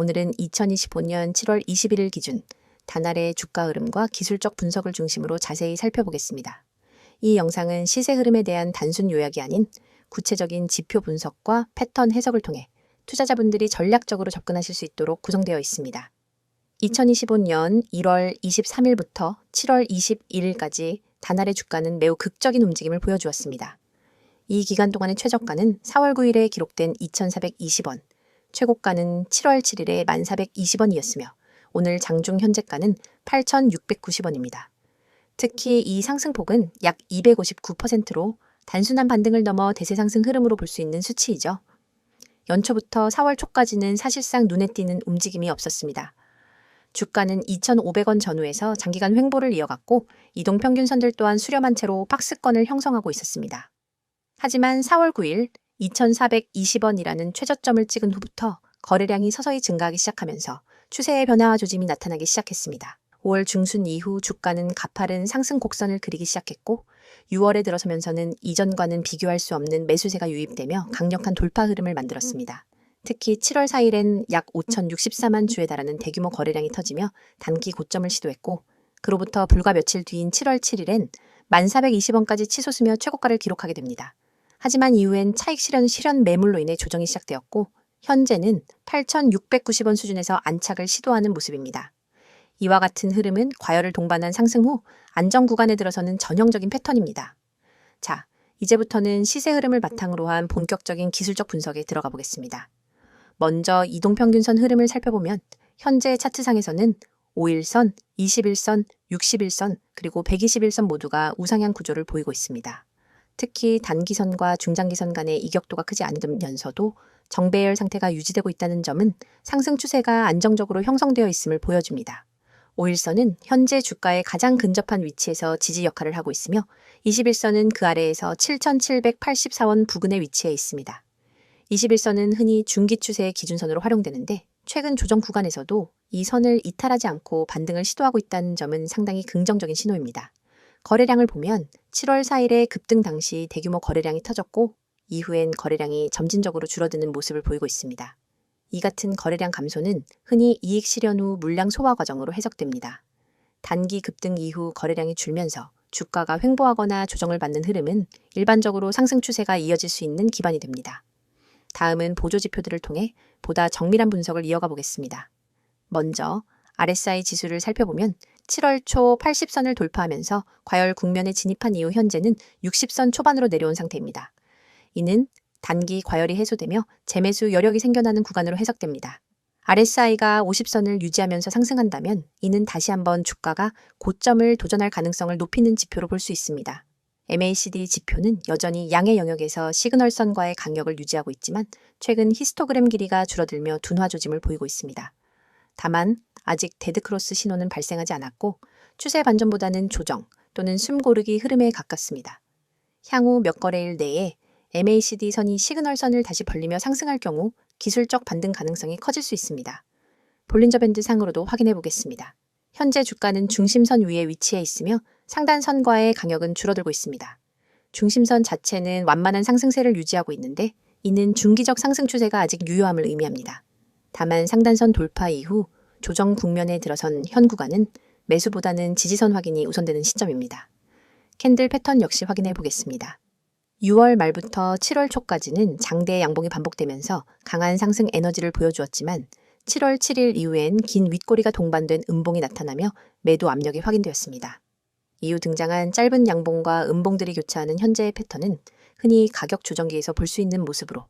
오늘은 2025년 7월 21일 기준 단알의 주가 흐름과 기술적 분석을 중심으로 자세히 살펴보겠습니다. 이 영상은 시세 흐름에 대한 단순 요약이 아닌 구체적인 지표 분석과 패턴 해석을 통해 투자자분들이 전략적으로 접근하실 수 있도록 구성되어 있습니다. 2025년 1월 23일부터 7월 21일까지 단알의 주가는 매우 극적인 움직임을 보여주었습니다. 이 기간 동안의 최저가는 4월 9일에 기록된 2,420원, 최고가는 7월 7일에 1,420원이었으며 오늘 장중 현재가는 8,690원입니다. 특히 이 상승폭은 약 259%로 단순한 반등을 넘어 대세 상승 흐름으로 볼 수 있는 수치이죠. 연초부터 4월 초까지는 사실상 눈에 띄는 움직임이 없었습니다. 주가는 2,500원 전후에서 장기간 횡보를 이어갔고 이동평균선들 또한 수렴한 채로 박스권을 형성하고 있었습니다. 하지만 4월 9일 2,420원이라는 최저점을 찍은 후부터 거래량이 서서히 증가하기 시작하면서 추세의 변화와 조짐이 나타나기 시작했습니다. 5월 중순 이후 주가는 가파른 상승 곡선을 그리기 시작했고 6월에 들어서면서는 이전과는 비교할 수 없는 매수세가 유입되며 강력한 돌파 흐름을 만들었습니다. 특히 7월 4일엔 약 5,064만 주에 달하는 대규모 거래량이 터지며 단기 고점을 시도했고 그로부터 불과 며칠 뒤인 7월 7일엔 1,420원까지 치솟으며 최고가를 기록하게 됩니다. 하지만 이후엔 차익 실현 매물로 인해 조정이 시작되었고 현재는 8,690원 수준에서 안착을 시도하는 모습입니다. 이와 같은 흐름은 과열을 동반한 상승 후 안정 구간에 들어서는 전형적인 패턴입니다. 자, 이제부터는 시세 흐름을 바탕으로 한 본격적인 기술적 분석에 들어가 보겠습니다. 먼저 이동평균선 흐름을 살펴보면 현재 차트상에서는 5일선, 21선, 61선, 그리고 121선 모두가 우상향 구조를 보이고 있습니다. 특히 단기선과 중장기선 간의 이격도가 크지 않으면서도 정배열 상태가 유지되고 있다는 점은 상승 추세가 안정적으로 형성되어 있음을 보여줍니다. 5일선은 현재 주가에 가장 근접한 위치에서 지지 역할을 하고 있으며 21선은 그 아래에서 7,784원 부근에 위치해 있습니다. 21선은 흔히 중기 추세의 기준선으로 활용되는데 최근 조정 구간에서도 이 선을 이탈하지 않고 반등을 시도하고 있다는 점은 상당히 긍정적인 신호입니다. 거래량을 보면 7월 4일에 급등 당시 대규모 거래량이 터졌고 이후엔 거래량이 점진적으로 줄어드는 모습을 보이고 있습니다. 이 같은 거래량 감소는 흔히 이익 실현 후 물량 소화 과정으로 해석됩니다. 단기 급등 이후 거래량이 줄면서 주가가 횡보하거나 조정을 받는 흐름은 일반적으로 상승 추세가 이어질 수 있는 기반이 됩니다. 다음은 보조 지표들을 통해 보다 정밀한 분석을 이어가 보겠습니다. 먼저 RSI 지수를 살펴보면 7월 초 80선을 돌파하면서 과열 국면에 진입한 이후 현재는 60선 초반으로 내려온 상태입니다. 이는 단기 과열이 해소되며 재매수 여력이 생겨나는 구간으로 해석됩니다. RSI가 50선을 유지하면서 상승한다면 이는 다시 한번 주가가 고점을 도전할 가능성을 높이는 지표로 볼 수 있습니다. MACD 지표는 여전히 양의 영역에서 시그널선과의 강력을 유지하고 있지만 최근 히스토그램 길이가 줄어들며 둔화 조짐을 보이고 있습니다. 다만 아직 데드크로스 신호는 발생하지 않았고 추세 반전보다는 조정 또는 숨고르기 흐름에 가깝습니다. 향후 몇 거래일 내에 MACD 선이 시그널선을 다시 벌리며 상승할 경우 기술적 반등 가능성이 커질 수 있습니다. 볼린저 밴드 상으로도 확인해 보겠습니다. 현재 주가는 중심선 위에 위치해 있으며 상단선과의 강력은 줄어들고 있습니다. 중심선 자체는 완만한 상승세를 유지하고 있는데 이는 중기적 상승 추세가 아직 유효함을 의미합니다. 다만 상단선 돌파 이후 조정 국면에 들어선 현 구간은 매수보다는 지지선 확인이 우선되는 시점입니다. 캔들 패턴 역시 확인해 보겠습니다. 6월 말부터 7월 초까지는 장대 양봉이 반복되면서 강한 상승 에너지를 보여주었지만 7월 7일 이후엔 긴 윗꼬리가 동반된 음봉이 나타나며 매도 압력이 확인되었습니다. 이후 등장한 짧은 양봉과 음봉들이 교차하는 현재의 패턴은 흔히 가격 조정기에서 볼 수 있는 모습으로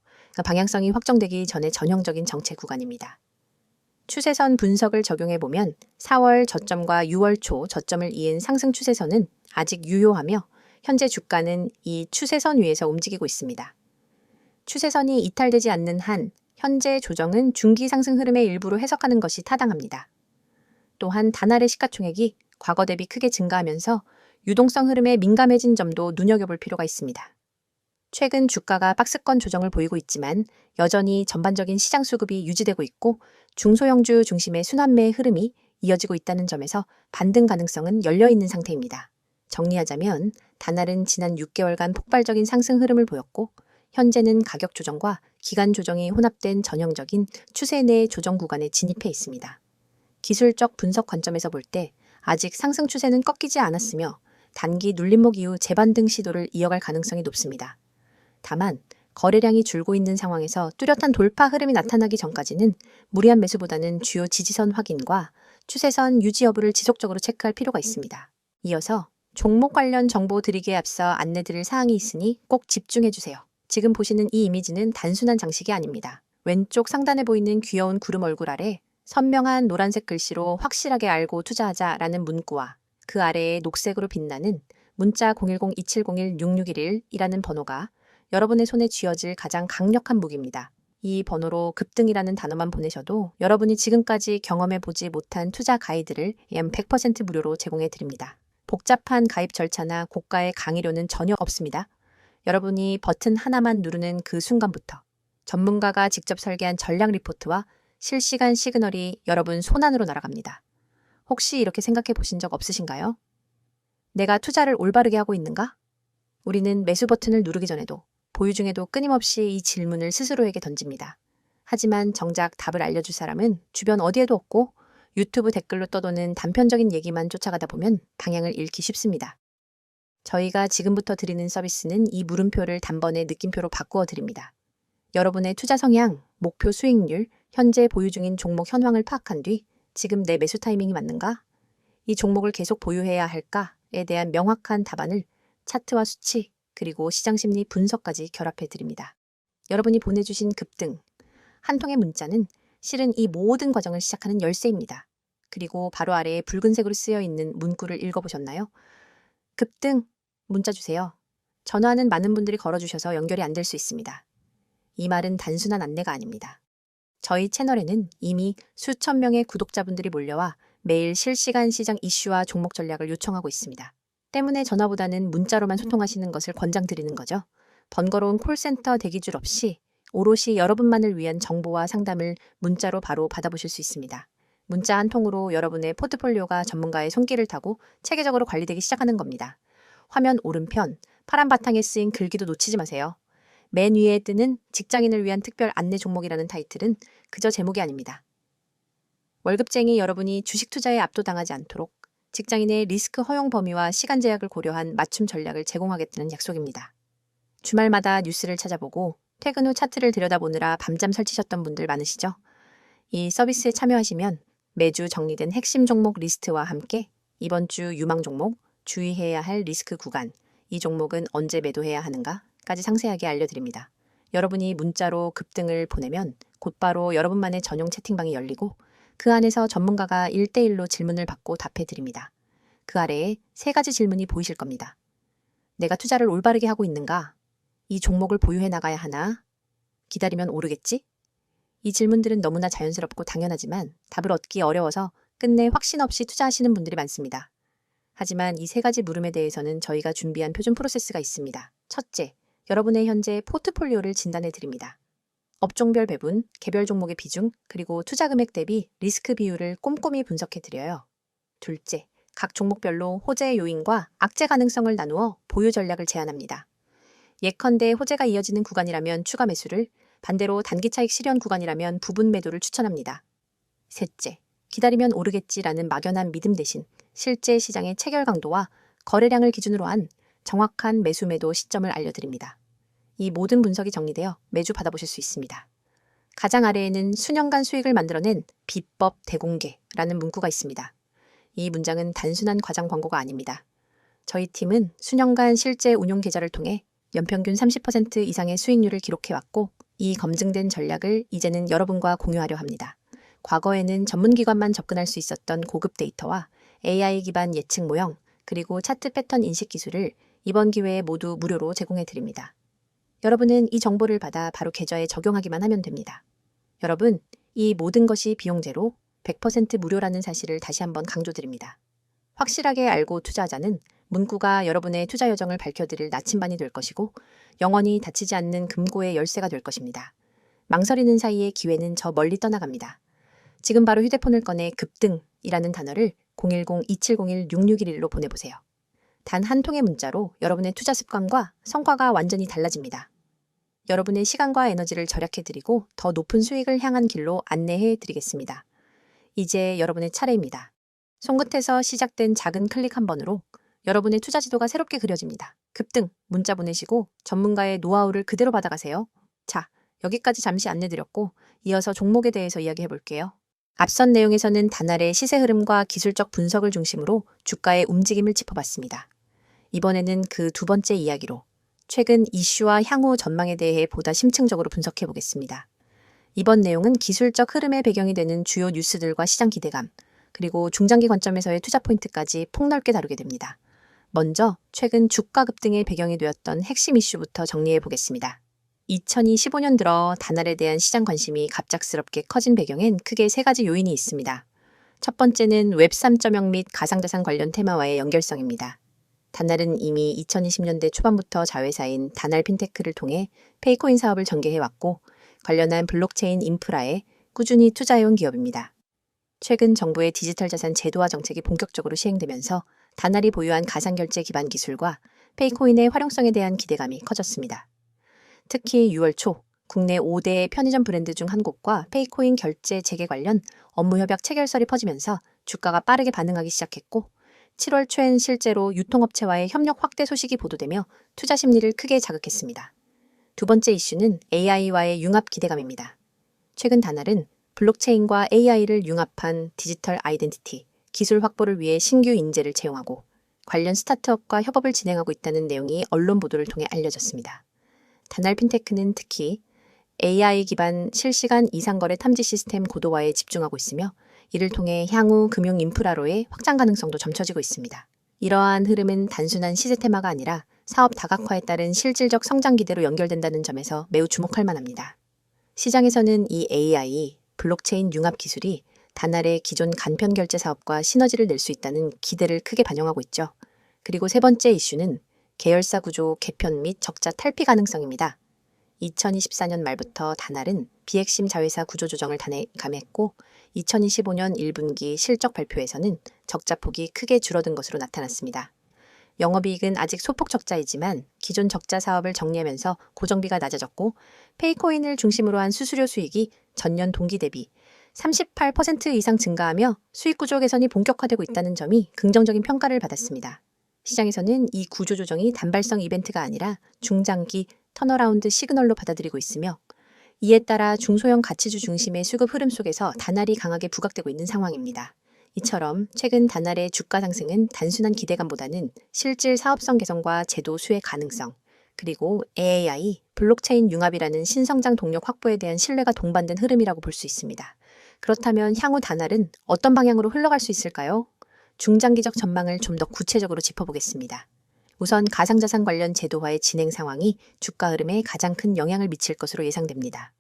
방향성이 확정되기 전의 전형적인 정체 구간입니다. 추세선 분석을 적용해보면 4월 저점과 6월 초 저점을 이은 상승 추세선은 아직 유효하며 현재 주가는 이 추세선 위에서 움직이고 있습니다. 추세선이 이탈되지 않는 한 현재 조정은 중기 상승 흐름의 일부로 해석하는 것이 타당합니다. 또한 단알의 시가총액이 과거 대비 크게 증가하면서 유동성 흐름에 민감해진 점도 눈여겨볼 필요가 있습니다. 최근 주가가 박스권 조정을 보이고 있지만 여전히 전반적인 시장 수급이 유지되고 있고 중소형주 중심의 순환매의 흐름이 이어지고 있다는 점에서 반등 가능성은 열려있는 상태입니다. 정리하자면 단알은 지난 6개월간 폭발적인 상승 흐름을 보였고 현재는 가격 조정과 기간 조정이 혼합된 전형적인 추세 내 조정 구간에 진입해 있습니다. 기술적 분석 관점에서 볼 때 아직 상승 추세는 꺾이지 않았으며 단기 눌림목 이후 재반등 시도를 이어갈 가능성이 높습니다. 다만 거래량이 줄고 있는 상황에서 뚜렷한 돌파 흐름이 나타나기 전까지는 무리한 매수보다는 주요 지지선 확인과 추세선 유지 여부를 지속적으로 체크할 필요가 있습니다. 이어서 종목 관련 정보 드리기에 앞서 안내드릴 사항이 있으니 꼭 집중해주세요. 지금 보시는 이 이미지는 단순한 장식이 아닙니다. 왼쪽 상단에 보이는 귀여운 구름 얼굴 아래 선명한 노란색 글씨로 확실하게 알고 투자하자라는 문구와 그 아래에 녹색으로 빛나는 문자 010-2701-6611이라는 번호가 여러분의 손에 쥐어질 가장 강력한 무기입니다. 이 번호로 급등이라는 단어만 보내셔도 여러분이 지금까지 경험해보지 못한 투자 가이드를 약 100% 무료로 제공해 드립니다. 복잡한 가입 절차나 고가의 강의료는 전혀 없습니다. 여러분이 버튼 하나만 누르는 그 순간부터 전문가가 직접 설계한 전략 리포트와 실시간 시그널이 여러분 손안으로 날아갑니다. 혹시 이렇게 생각해 보신 적 없으신가요? 내가 투자를 올바르게 하고 있는가? 우리는 매수 버튼을 누르기 전에도 보유 중에도 끊임없이 이 질문을 스스로에게 던집니다. 하지만 정작 답을 알려줄 사람은 주변 어디에도 없고 유튜브 댓글로 떠도는 단편적인 얘기만 쫓아가다 보면 방향을 잃기 쉽습니다. 저희가 지금부터 드리는 서비스는 이 물음표를 단번에 느낌표로 바꾸어 드립니다. 여러분의 투자 성향, 목표 수익률, 현재 보유 중인 종목 현황을 파악한 뒤 지금 내 매수 타이밍이 맞는가? 이 종목을 계속 보유해야 할까에 대한 명확한 답안을 차트와 수치, 그리고 시장 심리 분석까지 결합해 드립니다. 여러분이 보내주신 급등, 한 통의 문자는 실은 이 모든 과정을 시작하는 열쇠입니다. 그리고 바로 아래에 붉은색으로 쓰여 있는 문구를 읽어보셨나요? 급등, 문자 주세요. 전화는 많은 분들이 걸어주셔서 연결이 안 될 수 있습니다. 이 말은 단순한 안내가 아닙니다. 저희 채널에는 이미 수천 명의 구독자분들이 몰려와 매일 실시간 시장 이슈와 종목 전략을 요청하고 있습니다. 때문에 전화보다는 문자로만 소통하시는 것을 권장드리는 거죠. 번거로운 콜센터 대기줄 없이 오롯이 여러분만을 위한 정보와 상담을 문자로 바로 받아보실 수 있습니다. 문자 한 통으로 여러분의 포트폴리오가 전문가의 손길을 타고 체계적으로 관리되기 시작하는 겁니다. 화면 오른편 파란 바탕에 쓰인 글귀도 놓치지 마세요. 맨 위에 뜨는 직장인을 위한 특별 안내 종목이라는 타이틀은 그저 제목이 아닙니다. 월급쟁이 여러분이 주식 투자에 압도당하지 않도록 직장인의 리스크 허용 범위와 시간 제약을 고려한 맞춤 전략을 제공하겠다는 약속입니다. 주말마다 뉴스를 찾아보고 퇴근 후 차트를 들여다보느라 밤잠 설치셨던 분들 많으시죠? 이 서비스에 참여하시면 매주 정리된 핵심 종목 리스트와 함께 이번 주 유망 종목, 주의해야 할 리스크 구간, 이 종목은 언제 매도해야 하는가까지 상세하게 알려드립니다. 여러분이 문자로 급등을 보내면 곧바로 여러분만의 전용 채팅방이 열리고 그 안에서 전문가가 1대1로 질문을 받고 답해드립니다. 그 아래에 3가지 질문이 보이실 겁니다. 내가 투자를 올바르게 하고 있는가? 이 종목을 보유해 나가야 하나? 기다리면 오르겠지? 이 질문들은 너무나 자연스럽고 당연하지만 답을 얻기 어려워서 끝내 확신 없이 투자하시는 분들이 많습니다. 하지만 이 3가지 물음에 대해서는 저희가 준비한 표준 프로세스가 있습니다. 첫째, 여러분의 현재 포트폴리오를 진단해 드립니다. 업종별 배분, 개별 종목의 비중, 그리고 투자 금액 대비 리스크 비율을 꼼꼼히 분석해 드려요. 둘째, 각 종목별로 호재 요인과 악재 가능성을 나누어 보유 전략을 제안합니다. 예컨대 호재가 이어지는 구간이라면 추가 매수를, 반대로 단기 차익 실현 구간이라면 부분 매도를 추천합니다. 셋째, 기다리면 오르겠지라는 막연한 믿음 대신 실제 시장의 체결 강도와 거래량을 기준으로 한 정확한 매수 매도 시점을 알려드립니다. 이 모든 분석이 정리되어 매주 받아보실 수 있습니다. 가장 아래에는 수년간 수익을 만들어낸 비법 대공개라는 문구가 있습니다. 이 문장은 단순한 과장 광고가 아닙니다. 저희 팀은 수년간 실제 운용 계좌를 통해 연평균 30% 이상의 수익률을 기록해왔고 이 검증된 전략을 이제는 여러분과 공유하려 합니다. 과거에는 전문기관만 접근할 수 있었던 고급 데이터와 AI 기반 예측 모형, 그리고 차트 패턴 인식 기술을 이번 기회에 모두 무료로 제공해 드립니다. 여러분은 이 정보를 받아 바로 계좌에 적용하기만 하면 됩니다. 여러분, 이 모든 것이 비용 제로 100% 무료라는 사실을 다시 한번 강조드립니다. 확실하게 알고 투자하자는 문구가 여러분의 투자 여정을 밝혀드릴 나침반이 될 것이고 영원히 닫히지 않는 금고의 열쇠가 될 것입니다. 망설이는 사이에 기회는 저 멀리 떠나갑니다. 지금 바로 휴대폰을 꺼내 급등이라는 단어를 010-2701-6611로 보내보세요. 단 한 통의 문자로 여러분의 투자 습관과 성과가 완전히 달라집니다. 여러분의 시간과 에너지를 절약해드리고 더 높은 수익을 향한 길로 안내해드리겠습니다. 이제 여러분의 차례입니다. 손끝에서 시작된 작은 클릭 한 번으로 여러분의 투자 지도가 새롭게 그려집니다. 급등, 문자 보내시고 전문가의 노하우를 그대로 받아가세요. 자, 여기까지 잠시 안내드렸고 이어서 종목에 대해서 이야기해 볼게요. 앞선 내용에서는 단알의 시세 흐름과 기술적 분석을 중심으로 주가의 움직임을 짚어봤습니다. 이번에는 그 두 번째 이야기로 최근 이슈와 향후 전망에 대해 보다 심층적으로 분석해 보겠습니다. 이번 내용은 기술적 흐름의 배경이 되는 주요 뉴스들과 시장 기대감, 그리고 중장기 관점에서의 투자 포인트까지 폭넓게 다루게 됩니다. 먼저 최근 주가 급등의 배경이 되었던 핵심 이슈부터 정리해 보겠습니다. 2025년 들어 단알에 대한 시장 관심이 갑작스럽게 커진 배경엔 크게 세 가지 요인이 있습니다. 첫 번째는 웹 3.0 및 가상자산 관련 테마와의 연결성입니다. 단알은 이미 2020년대 초반부터 자회사인 단알 핀테크를 통해 페이코인 사업을 전개해왔고 관련한 블록체인 인프라에 꾸준히 투자해온 기업입니다. 최근 정부의 디지털 자산 제도화 정책이 본격적으로 시행되면서 단알이 보유한 가상결제 기반 기술과 페이코인의 활용성에 대한 기대감이 커졌습니다. 특히 6월 초 국내 5대 편의점 브랜드 중 한 곳과 페이코인 결제 재개 관련 업무 협약 체결설이 퍼지면서 주가가 빠르게 반응하기 시작했고 7월 초엔 실제로 유통업체와의 협력 확대 소식이 보도되며 투자 심리를 크게 자극했습니다. 두 번째 이슈는 AI와의 융합 기대감입니다. 최근 단알은 블록체인과 AI를 융합한 디지털 아이덴티티, 기술 확보를 위해 신규 인재를 채용하고 관련 스타트업과 협업을 진행하고 있다는 내용이 언론 보도를 통해 알려졌습니다. 단알 핀테크는 특히 AI 기반 실시간 이상거래 탐지 시스템 고도화에 집중하고 있으며 이를 통해 향후 금융 인프라로의 확장 가능성도 점쳐지고 있습니다. 이러한 흐름은 단순한 시세 테마가 아니라 사업 다각화에 따른 실질적 성장 기대로 연결된다는 점에서 매우 주목할 만합니다. 시장에서는 이 AI, 블록체인 융합 기술이 단알의 기존 간편 결제 사업과 시너지를 낼 수 있다는 기대를 크게 반영하고 있죠. 그리고 세 번째 이슈는 계열사 구조 개편 및 적자 탈피 가능성입니다. 2024년 말부터 단알은 비핵심 자회사 구조 조정을 감행했고 2025년 1분기 실적 발표에서는 적자폭이 크게 줄어든 것으로 나타났습니다. 영업이익은 아직 소폭 적자이지만 기존 적자 사업을 정리하면서 고정비가 낮아졌고 페이코인을 중심으로 한 수수료 수익이 전년 동기 대비 38% 이상 증가하며 수익 구조 개선이 본격화되고 있다는 점이 긍정적인 평가를 받았습니다. 시장에서는 이 구조 조정이 단발성 이벤트가 아니라 중장기 턴어라운드 시그널로 받아들이고 있으며 이에 따라 중소형 가치주 중심의 수급 흐름 속에서 단알이 강하게 부각되고 있는 상황입니다. 이처럼 최근 단알의 주가 상승은 단순한 기대감보다는 실질 사업성 개선과 제도 수혜 가능성, 그리고 AI, 블록체인 융합이라는 신성장 동력 확보에 대한 신뢰가 동반된 흐름이라고 볼 수 있습니다. 그렇다면 향후 단알은 어떤 방향으로 흘러갈 수 있을까요? 중장기적 전망을 좀 더 구체적으로 짚어보겠습니다. 우선 가상자산 관련 제도화의 진행 상황이 주가 흐름에 가장 큰 영향을 미칠 것으로 예상됩니다.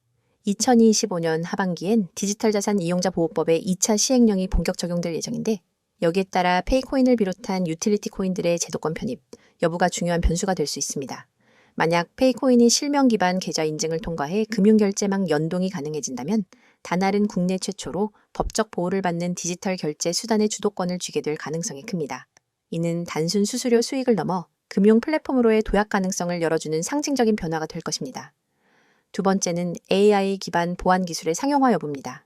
2025년 하반기엔 디지털 자산 이용자 보호법의 2차 시행령이 본격 적용될 예정인데 여기에 따라 페이코인을 비롯한 유틸리티 코인들의 제도권 편입 여부가 중요한 변수가 될 수 있습니다. 만약 페이코인이 실명 기반 계좌 인증을 통과해 금융결제망 연동이 가능해진다면 단알은 국내 최초로 법적 보호를 받는 디지털 결제 수단의 주도권을 쥐게 될 가능성이 큽니다. 이는 단순 수수료 수익을 넘어 금융 플랫폼으로의 도약 가능성을 열어주는 상징적인 변화가 될 것입니다. 두 번째는 AI 기반 보안 기술의 상용화 여부입니다.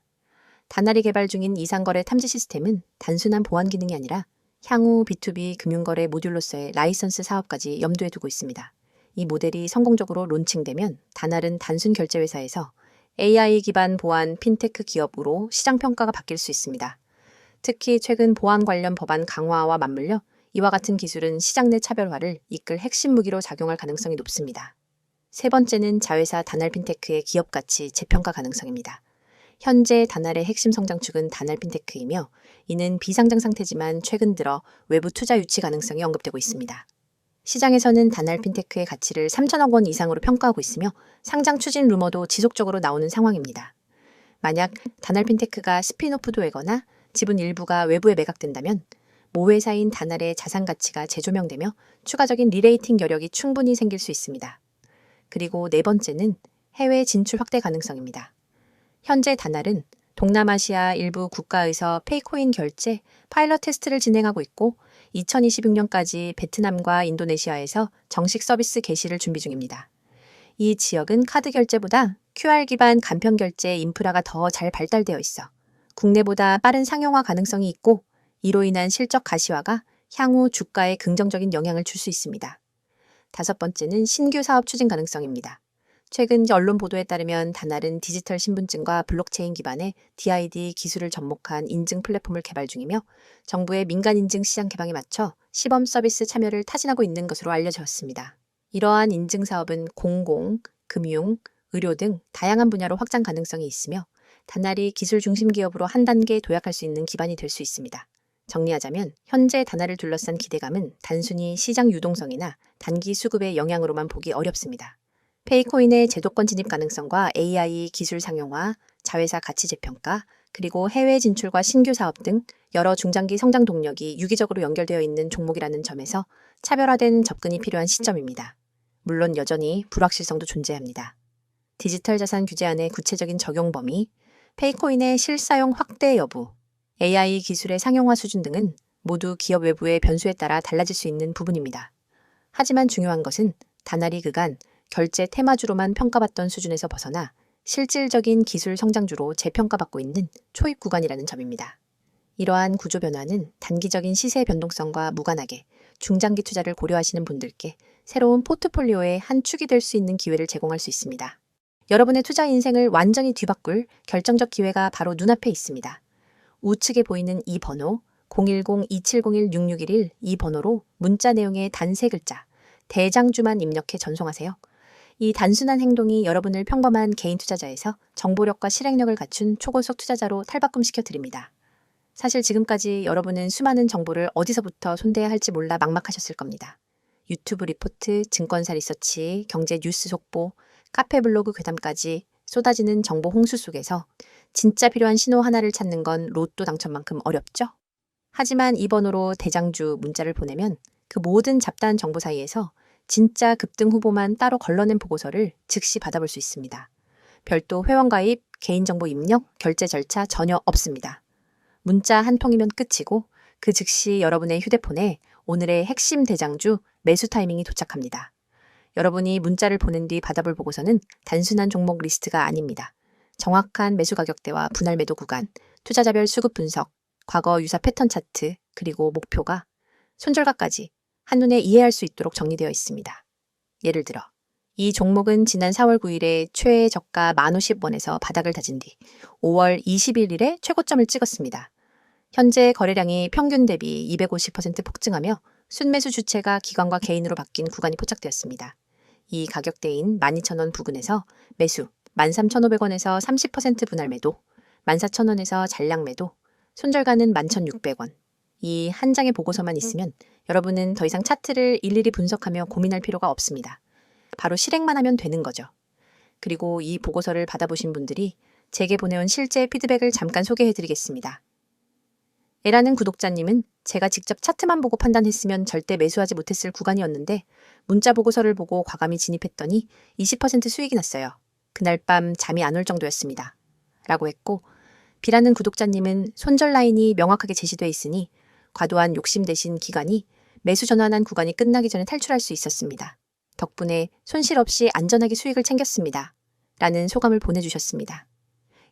단알이 개발 중인 이상거래 탐지 시스템은 단순한 보안 기능이 아니라 향후 B2B 금융거래 모듈로서의 라이선스 사업까지 염두에 두고 있습니다. 이 모델이 성공적으로 론칭되면 단알은 단순 결제 회사에서 AI 기반 보안 핀테크 기업으로 시장 평가가 바뀔 수 있습니다. 특히 최근 보안 관련 법안 강화와 맞물려 이와 같은 기술은 시장 내 차별화를 이끌 핵심 무기로 작용할 가능성이 높습니다. 세 번째는 자회사 단알 핀테크의 기업 가치 재평가 가능성입니다. 현재 단알의 핵심 성장축은 단알 핀테크이며 이는 비상장 상태지만 최근 들어 외부 투자 유치 가능성이 언급되고 있습니다. 시장에서는 단알 핀테크의 가치를 3천억 원 이상으로 평가하고 있으며 상장 추진 루머도 지속적으로 나오는 상황입니다. 만약 단알 핀테크가 스핀오프 되거나 지분 일부가 외부에 매각된다면 모회사인 단알의 자산 가치가 재조명되며 추가적인 리레이팅 여력이 충분히 생길 수 있습니다. 그리고 네 번째는 해외 진출 확대 가능성입니다. 현재 단알은 동남아시아 일부 국가에서 페이코인 결제 파일럿 테스트를 진행하고 있고 2026년까지 베트남과 인도네시아에서 정식 서비스 개시를 준비 중입니다. 이 지역은 카드 결제보다 QR 기반 간편 결제 인프라가 더 잘 발달되어 있어 국내보다 빠른 상용화 가능성이 있고 이로 인한 실적 가시화가 향후 주가에 긍정적인 영향을 줄 수 있습니다. 다섯 번째는 신규 사업 추진 가능성입니다. 최근 언론 보도에 따르면 다날은 디지털 신분증과 블록체인 기반의 DID 기술을 접목한 인증 플랫폼을 개발 중이며 정부의 민간 인증 시장 개방에 맞춰 시범 서비스 참여를 타진하고 있는 것으로 알려졌습니다. 이러한 인증 사업은 공공, 금융, 의료 등 다양한 분야로 확장 가능성이 있으며 다날이 기술 중심 기업으로 한 단계 도약할 수 있는 기반이 될 수 있습니다. 정리하자면 현재 다날을 둘러싼 기대감은 단순히 시장 유동성이나 단기 수급의 영향으로만 보기 어렵습니다. 페이코인의 제도권 진입 가능성과 AI 기술 상용화, 자회사 가치 재평가, 그리고 해외 진출과 신규 사업 등 여러 중장기 성장 동력이 유기적으로 연결되어 있는 종목이라는 점에서 차별화된 접근이 필요한 시점입니다. 물론 여전히 불확실성도 존재합니다. 디지털 자산 규제안의 구체적인 적용 범위, 페이코인의 실사용 확대 여부, AI 기술의 상용화 수준 등은 모두 기업 외부의 변수에 따라 달라질 수 있는 부분입니다. 하지만 중요한 것은 다날이 그간 결제 테마주로만 평가받던 수준에서 벗어나 실질적인 기술 성장주로 재평가받고 있는 초입 구간이라는 점입니다. 이러한 구조 변화는 단기적인 시세 변동성과 무관하게 중장기 투자를 고려하시는 분들께 새로운 포트폴리오의 한 축이 될 수 있는 기회를 제공할 수 있습니다. 여러분의 투자 인생을 완전히 뒤바꿀 결정적 기회가 바로 눈앞에 있습니다. 우측에 보이는 이 번호 010-2701-6611 이 번호로 문자 내용의 단 3글자 대장주만 입력해 전송하세요. 이 단순한 행동이 여러분을 평범한 개인 투자자에서 정보력과 실행력을 갖춘 초고속 투자자로 탈바꿈시켜 드립니다. 사실 지금까지 여러분은 수많은 정보를 어디서부터 손대야 할지 몰라 막막하셨을 겁니다. 유튜브 리포트, 증권사 리서치, 경제 뉴스 속보, 카페 블로그 괴담까지 쏟아지는 정보 홍수 속에서 진짜 필요한 신호 하나를 찾는 건 로또 당첨만큼 어렵죠? 하지만 이 번호로 대장주 문자를 보내면 그 모든 잡다한 정보 사이에서 진짜 급등 후보만 따로 걸러낸 보고서를 즉시 받아볼 수 있습니다. 별도 회원가입, 개인정보 입력, 결제 절차 전혀 없습니다. 문자 한 통이면 끝이고 그 즉시 여러분의 휴대폰에 오늘의 핵심 대장주 매수 타이밍이 도착합니다. 여러분이 문자를 보낸 뒤 받아볼 보고서는 단순한 종목 리스트가 아닙니다. 정확한 매수 가격대와 분할 매도 구간, 투자자별 수급 분석, 과거 유사 패턴 차트, 그리고 목표가 손절가까지 한눈에 이해할 수 있도록 정리되어 있습니다. 예를 들어 이 종목은 지난 4월 9일에 최애 저가 1050원에서 바닥을 다진 뒤 5월 21일에 최고점을 찍었습니다. 현재 거래량이 평균 대비 250% 폭증하며 순매수 주체가 기관과 개인으로 바뀐 구간이 포착되었습니다. 이 가격대인 12,000원 부근에서 매수 13,500원에서 30% 분할 매도, 14,000원에서 잔량 매도, 손절가는 11,600원. 이 한 장의 보고서만 있으면 여러분은 더 이상 차트를 일일이 분석하며 고민할 필요가 없습니다. 바로 실행만 하면 되는 거죠. 그리고 이 보고서를 받아보신 분들이 제게 보내온 실제 피드백을 잠깐 소개해드리겠습니다. 에라는 구독자님은 제가 직접 차트만 보고 판단했으면 절대 매수하지 못했을 구간이었는데 문자 보고서를 보고 과감히 진입했더니 20% 수익이 났어요. 그날 밤 잠이 안 올 정도였습니다. 라고 했고 B라는 구독자님은 손절 라인이 명확하게 제시돼 있으니 과도한 욕심 대신 기간이 매수 전환한 구간이 끝나기 전에 탈출할 수 있었습니다. 덕분에 손실 없이 안전하게 수익을 챙겼습니다. 라는 소감을 보내주셨습니다.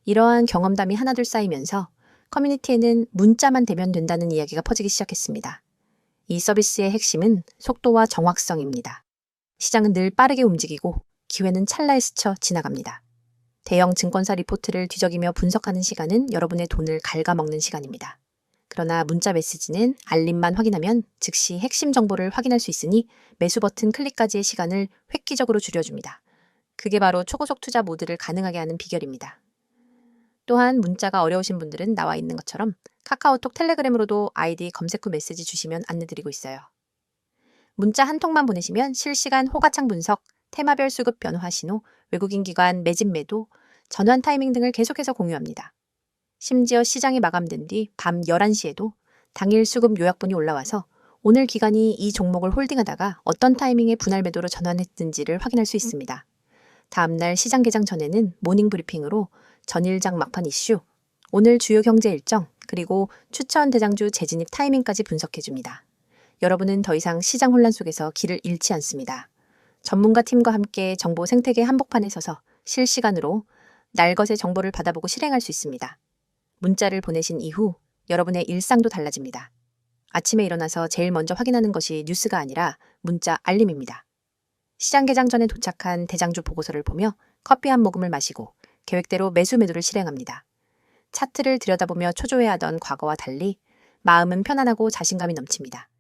이러한 경험담이 하나둘 쌓이면서 커뮤니티에는 문자만 대면 된다는 이야기가 퍼지기 시작했습니다. 이 서비스의 핵심은 속도와 정확성입니다. 시장은 늘 빠르게 움직이고 기회는 찰나에 스쳐 지나갑니다. 대형 증권사 리포트를 뒤적이며 분석하는 시간은 여러분의 돈을 갉아먹는 시간입니다. 그러나 문자 메시지는 알림만 확인하면 즉시 핵심 정보를 확인할 수 있으니 매수 버튼 클릭까지의 시간을 획기적으로 줄여줍니다. 그게 바로 초고속 투자 모드를 가능하게 하는 비결입니다. 또한 문자가 어려우신 분들은 나와 있는 것처럼 카카오톡 텔레그램으로도 아이디 검색 후 메시지 주시면 안내드리고 있어요. 문자 한 통만 보내시면 실시간 호가창 분석, 테마별 수급 변화 신호, 외국인 기관 매집 매도, 전환 타이밍 등을 계속해서 공유합니다. 심지어 시장이 마감된 뒤 밤 11시에도 당일 수급 요약본이 올라와서 오늘 기관이 이 종목을 홀딩하다가 어떤 타이밍에 분할 매도로 전환했는지를 확인할 수 있습니다. 다음날 시장 개장 전에는 모닝 브리핑으로 전일장 막판 이슈, 오늘 주요 경제 일정, 그리고 추천 대장주 재진입 타이밍까지 분석해줍니다. 여러분은 더 이상 시장 혼란 속에서 길을 잃지 않습니다. 전문가 팀과 함께 정보 생태계 한복판에 서서 실시간으로 날것의 정보를 받아보고 실행할 수 있습니다. 문자를 보내신 이후 여러분의 일상도 달라집니다. 아침에 일어나서 제일 먼저 확인하는 것이 뉴스가 아니라 문자 알림입니다. 시장 개장 전에 도착한 대장주 보고서를 보며 커피 한 모금을 마시고 계획대로 매수매도를 실행합니다. 차트를 들여다보며 초조해하던 과거와 달리 마음은 편안하고 자신감이 넘칩니다.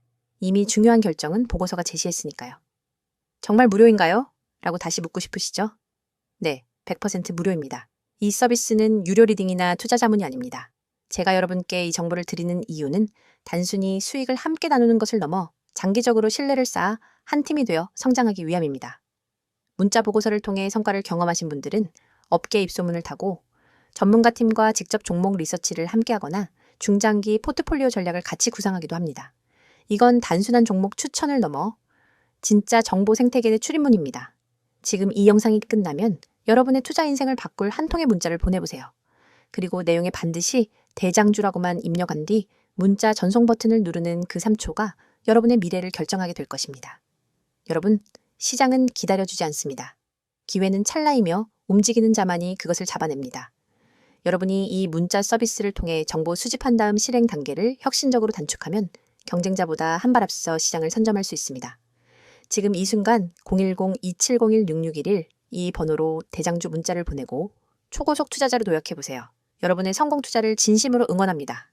이미 중요한 결정은 보고서가 제시했으니까요. 정말 무료인가요? 라고 다시 묻고 싶으시죠? 네, 100% 무료입니다. 이 서비스는 유료 리딩이나 투자 자문이 아닙니다. 제가 여러분께 이 정보를 드리는 이유는 단순히 수익을 함께 나누는 것을 넘어 장기적으로 신뢰를 쌓아 한 팀이 되어 성장하기 위함입니다. 문자 보고서를 통해 성과를 경험하신 분들은 업계 입소문을 타고 전문가 팀과 직접 종목 리서치를 함께하거나 중장기 포트폴리오 전략을 같이 구상하기도 합니다. 이건 단순한 종목 추천을 넘어 진짜 정보 생태계의 출입문입니다. 지금 이 영상이 끝나면 여러분의 투자 인생을 바꿀 한 통의 문자를 보내보세요. 그리고 내용에 반드시 대장주라고만 입력한 뒤 문자 전송 버튼을 누르는 그 3초가 여러분의 미래를 결정하게 될 것입니다. 여러분, 시장은 기다려주지 않습니다. 기회는 찰나이며 움직이는 자만이 그것을 잡아냅니다. 여러분이 이 문자 서비스를 통해 정보 수집한 다음 실행 단계를 혁신적으로 단축하면 경쟁자보다 한 발 앞서 시장을 선점할 수 있습니다. 지금 이 순간 010-2701-6611 이 번호로 대장주 문자를 보내고 초고속 투자자로 도약해보세요. 여러분의 성공 투자를 진심으로 응원합니다.